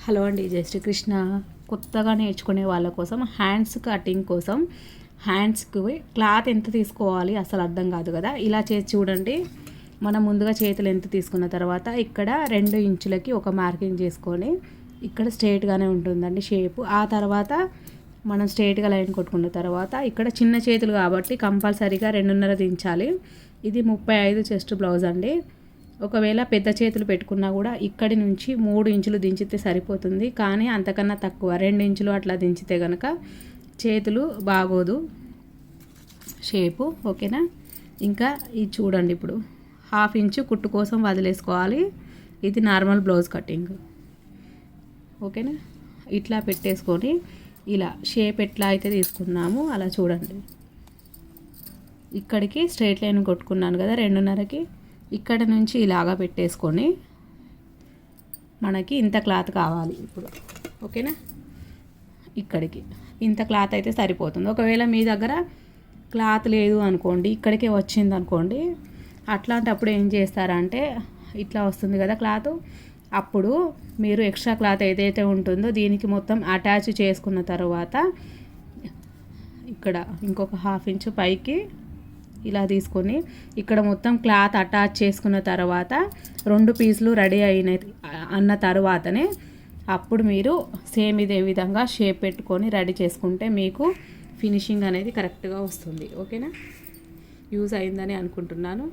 Hello అండి, జై శ్రీకృష్ణ. కొత్తగా నేర్చుకునే వాళ్ళ కోసం హ్యాండ్స్ కటింగ్ కోసం హ్యాండ్స్కి క్లాత్ ఎంత తీసుకోవాలి అసలు అర్థం కాదు కదా. ఇలా చేసి చూడండి. మనం ముందుగా చేతులు ఎంత తీసుకున్న తర్వాత ఇక్కడ 2 ఇంచులకి ఒక మార్కింగ్ చేసుకొని ఇక్కడ స్ట్రైట్గానే ఉంటుందండి షేపు. ఆ తర్వాత మనం స్ట్రైట్గా లైన్ కొట్టుకున్న తర్వాత ఇక్కడ చిన్న చేతులు కాబట్టి కంపల్సరీగా 2.5 దించాలి. ఇది 35 చెస్ట్ బ్లౌజ్ అండి. ఒకవేళ పెద్ద చేతులు పెట్టుకున్నా కూడా ఇక్కడి నుంచి 3 ఇంచులు దించితే సరిపోతుంది. కానీ అంతకన్నా తక్కువ 2 ఇంచులు అట్లా దించితే కనుక చేతులు బాగోదు షేపు. ఓకేనా. ఇంకా ఇది చూడండి, ఇప్పుడు 1/2 ఇంచు కుట్టు కోసం వదిలేసుకోవాలి. ఇది నార్మల్ బ్లౌజ్ కటింగ్. ఓకేనా. ఇట్లా పెట్టేసుకొని ఇలా షేప్ ఎట్లా అయితే తీసుకున్నాము అలా చూడండి. ఇక్కడికి స్ట్రైట్ లైన్ కొట్టుకున్నాను కదా 2.5కి. ఇక్కడ నుంచి ఇలాగా పెట్టేసుకొని మనకి ఇంత క్లాత్ కావాలి ఇప్పుడు. ఓకేనా. ఇక్కడికి ఇంత క్లాత్ అయితే సరిపోతుంది. ఒకవేళ మీ దగ్గర క్లాత్ లేదు అనుకోండి, ఇక్కడికే వచ్చింది అనుకోండి, అట్లాంటప్పుడు ఏం చేస్తారంటే ఇట్లా వస్తుంది కదా క్లాత్, అప్పుడు మీరు ఎక్స్ట్రా క్లాత్ ఏదైతే ఉంటుందో దీనికి మొత్తం అటాచ్ చేసుకున్న తర్వాత ఇక్కడ ఇంకొక 1/2 ఇంచు పైకి ఇలా తీసుకొని ఇక్కడ మొత్తం క్లాత్ అటాచ్ చేసుకున్న తర్వాత 2 పీసులు రెడీ అయినాయి అన్న తర్వాతనే అప్పుడు మీరు సేమ్ ఇదే విధంగా షేప్ పెట్టుకొని రెడీ చేసుకుంటే మీకు ఫినిషింగ్ అనేది కరెక్ట్గా వస్తుంది. ఓకేనా. యూజ్ అయిందని అనుకుంటున్నాను.